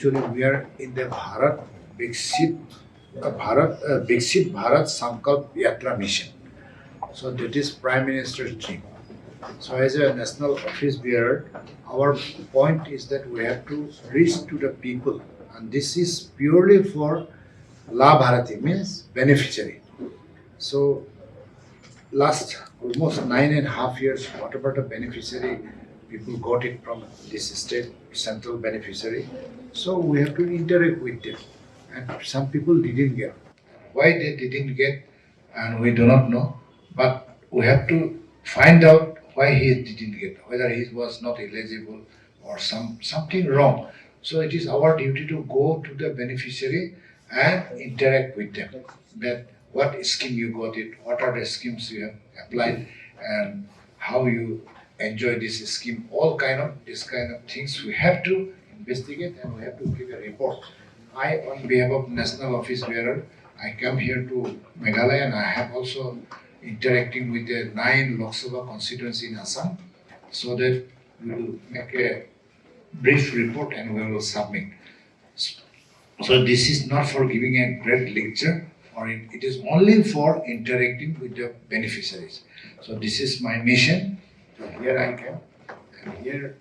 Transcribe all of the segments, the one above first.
Actually, we are in the Viksit Bharat Sankalp Yatra mission. So that is Prime Minister's dream. So as a national office bearer, our point is that we have to reach to the people, and this is purely for La Bharati, means beneficiary. So last almost 9.5 years, whatever the beneficiary, people got it from this state central beneficiary. So we have to interact with them, and some people didn't get. Why they didn't get, and we do not know. But we have to find out why he didn't get, whether he was not eligible or something wrong. So it is our duty to go to the beneficiary and interact with them. That what scheme you got it, what are the schemes you have applied, and how you enjoy this scheme. All this kind of things we have to investigate, and we have to give a report. I, on behalf of National Office Bearer, I come here to Meghalaya, and I have also interacting with the 9 Lok Sabha constituency in Assam, so that we will make a brief report and we will submit. So this is not for giving a great lecture, or it is only for interacting with the beneficiaries. So this is my mission. So here I came, and here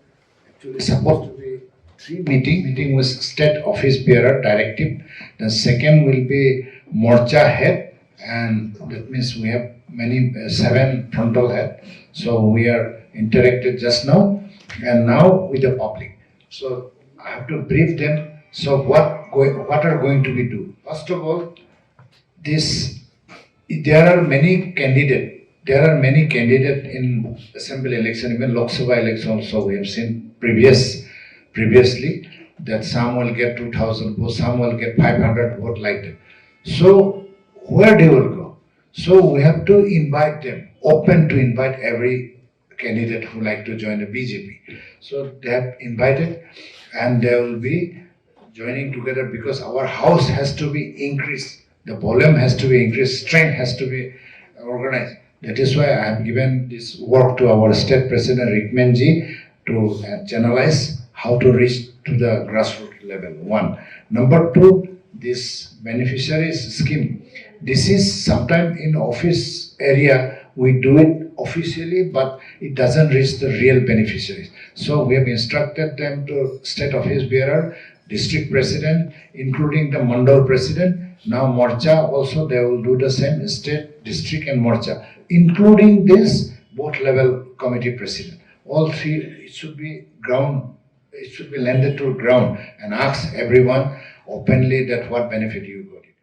actually supposed to be 3 meeting with state office bearer directive. The second will be Morcha head, and that means we have 7 frontal head. So we are interacted just now, and now with the public. So I have to brief them. So what are going to be do? First of all, there are many candidates. There are many candidates in assembly election, even Lok Sabha election also. We have seen previously that some will get 2,000 votes, some will get 500 votes, like that. So where they will go? So we have to invite them, open to invite every candidate who like to join the BJP. So they have invited, and they will be joining together, because our house has to be increased, the volume has to be increased, strength has to be organized. That is why I have given this work to our state president Rickman ji to channelize how to reach to the grassroots level. 1. Number 2, this beneficiaries scheme. This is sometime in office area we do it officially, but it doesn't reach the real beneficiaries. So we have instructed them to state office bearer, district president, including the mandal president. Now Morcha also, they will do the same, state, district and Morcha, including this both level committee president. All 3, it should be ground, it should be landed to ground, and ask everyone openly that what benefit you got it.